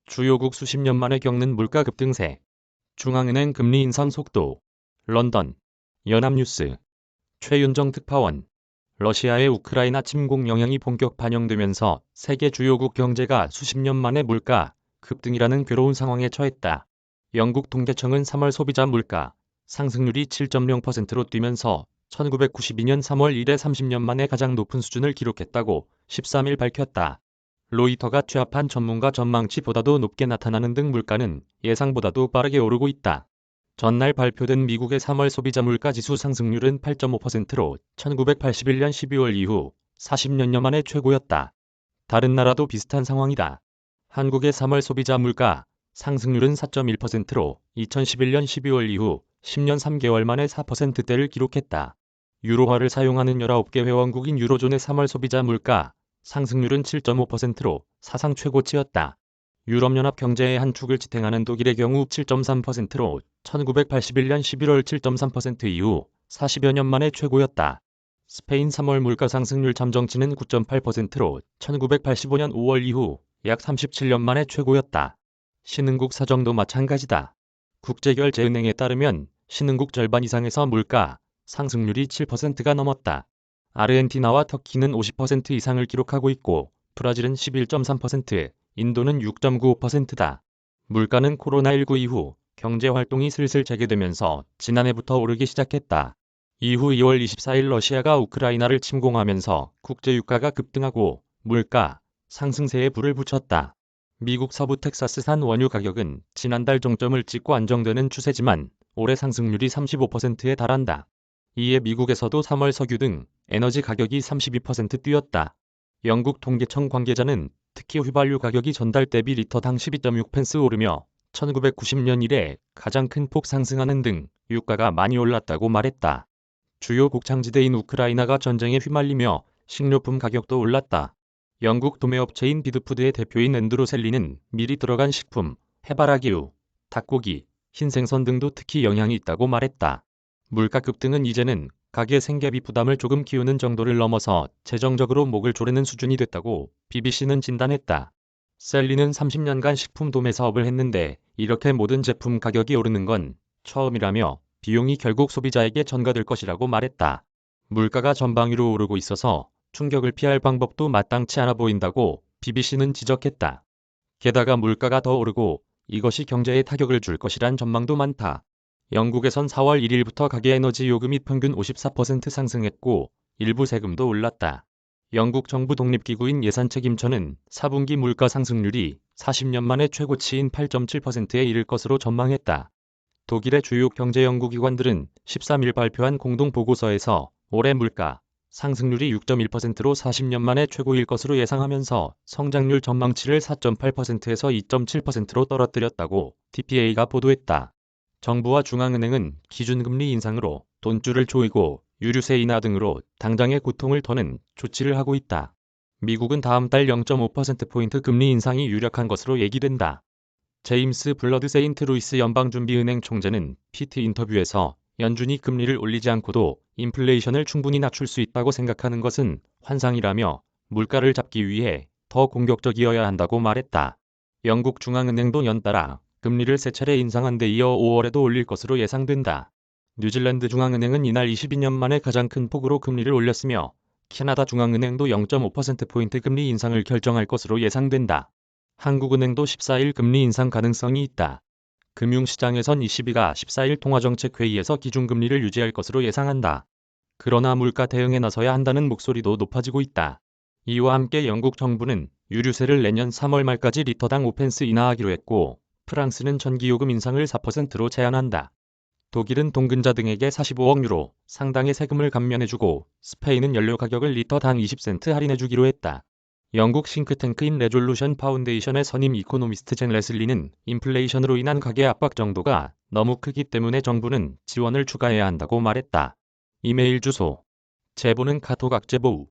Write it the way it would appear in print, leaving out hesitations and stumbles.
주요국 수십 년 만에 겪는 물가 급등세. 중앙은행 금리 인상 속도. 런던. 연합뉴스. 최윤정 특파원. 러시아의 우크라이나 침공 영향이 본격 반영되면서 세계 주요국 경제가 수십 년 만에 물가 급등이라는 괴로운 상황에 처했다. 영국 통계청은 3월 소비자 물가 상승률이 7.0%로 뛰면서 1992년 3월 이래 30년 만에 가장 높은 수준을 기록했다고 13일 밝혔다. 로이터가 취합한 전문가 전망치보다도 높게 나타나는 등 물가는 예상보다도 빠르게 오르고 있다. 전날 발표된 미국의 3월 소비자 물가 지수 상승률은 8.5%로 1981년 12월 이후 40년여 만에 최고였다. 다른 나라도 비슷한 상황이다. 한국의 3월 소비자 물가 상승률은 4.1%로 2011년 12월 이후 10년 3개월 만에 4%대를 기록했다. 유로화를 사용하는 19개 회원국인 유로존의 3월 소비자 물가 상승률은 7.5%로 사상 최고치였다. 유럽연합 경제의 한 축을 지탱하는 독일의 경우 7.3%로 1981년 11월 7.3% 이후 40여 년 만에 최고였다. 스페인 3월 물가 상승률 잠정치는 9.8%로 1985년 5월 이후 약 37년 만에 최고였다. 신흥국 사정도 마찬가지다. 국제결제은행에 따르면 신흥국 절반 이상에서 물가 상승률이 7%가 넘었다. 아르헨티나와 터키는 50% 이상을 기록하고 있고 브라질은 11.3%, 인도는 6.95%다. 물가는 코로나19 이후 경제활동이 슬슬 재개되면서 지난해부터 오르기 시작했다. 이후 2월 24일 러시아가 우크라이나를 침공하면서 국제유가가 급등하고 물가 상승세에 불을 붙였다. 미국 서부 텍사스산 원유 가격은 지난달 종점을 찍고 안정되는 추세지만 올해 상승률이 35%에 달한다. 이에 미국에서도 3월 석유 등 에너지 가격이 32% 뛰었다. 영국 통계청 관계자는 특히 휘발유 가격이 전달 대비 리터당 12.6펜스 오르며 1990년 이래 가장 큰 폭 상승하는 등 유가가 많이 올랐다고 말했다. 주요 곡창지대인 우크라이나가 전쟁에 휘말리며 식료품 가격도 올랐다. 영국 도매업체인 비드푸드의 대표인 앤드루 셀리는 미리 들어간 식품, 해바라기유, 닭고기, 흰생선 등도 특히 영향이 있다고 말했다. 물가 급등은 이제는 가게 생계비 부담을 조금 키우는 정도를 넘어서 재정적으로 목을 조르는 수준이 됐다고 BBC는 진단했다. 셀리는 30년간 식품 도매 사업을 했는데 이렇게 모든 제품 가격이 오르는 건 처음이라며 비용이 결국 소비자에게 전가될 것이라고 말했다. 물가가 전방위로 오르고 있어서 충격을 피할 방법도 마땅치 않아 보인다고 BBC는 지적했다. 게다가 물가가 더 오르고 이것이 경제에 타격을 줄 것이란 전망도 많다. 영국에선 4월 1일부터 가계 에너지 요금이 평균 54% 상승했고 일부 세금도 올랐다. 영국 정부 독립기구인 예산책임처는 4분기 물가 상승률이 40년 만에 최고치인 8.7%에 이를 것으로 전망했다. 독일의 주요 경제연구기관들은 13일 발표한 공동보고서에서 올해 물가 상승률이 6.1%로 40년 만에 최고일 것으로 예상하면서 성장률 전망치를 4.8%에서 2.7%로 떨어뜨렸다고 DPA가 보도했다. 정부와 중앙은행은 기준금리 인상으로 돈줄을 조이고 유류세 인하 등으로 당장의 고통을 더는 조치를 하고 있다. 미국은 다음 달 0.5%포인트 금리 인상이 유력한 것으로 예기된다. 제임스 블러드 세인트루이스 연방준비은행 총재는 PT 인터뷰에서 연준이 금리를 올리지 않고도 인플레이션을 충분히 낮출 수 있다고 생각하는 것은 환상이라며 물가를 잡기 위해 더 공격적이어야 한다고 말했다. 영국 중앙은행도 연달아 금리를 세 차례 인상한 데 이어 5월에도 올릴 것으로 예상된다. 뉴질랜드 중앙은행은 이날 22년 만에 가장 큰 폭으로 금리를 올렸으며 캐나다 중앙은행도 0.5%포인트 금리 인상을 결정할 것으로 예상된다. 한국은행도 14일 금리 인상 가능성이 있다. 금융시장에선 ECB가 14일 통화정책회의에서 기준금리를 유지할 것으로 예상한다. 그러나 물가 대응에 나서야 한다는 목소리도 높아지고 있다. 이와 함께 영국 정부는 유류세를 내년 3월 말까지 리터당 5펜스 인하하기로 했고 프랑스는 전기요금 인상을 4%로 제한한다. 독일은 동근자 등에게 45억 유로 상당의 세금을 감면해주고 스페인은 연료 가격을 리터당 20센트 할인해주기로 했다. 영국 싱크탱크인 레졸루션 파운데이션의 선임 이코노미스트 젠 레슬리는 인플레이션으로 인한 가계 압박 정도가 너무 크기 때문에 정부는 지원을 추가해야 한다고 말했다. 이메일 주소. 제보는 카톡 악제보우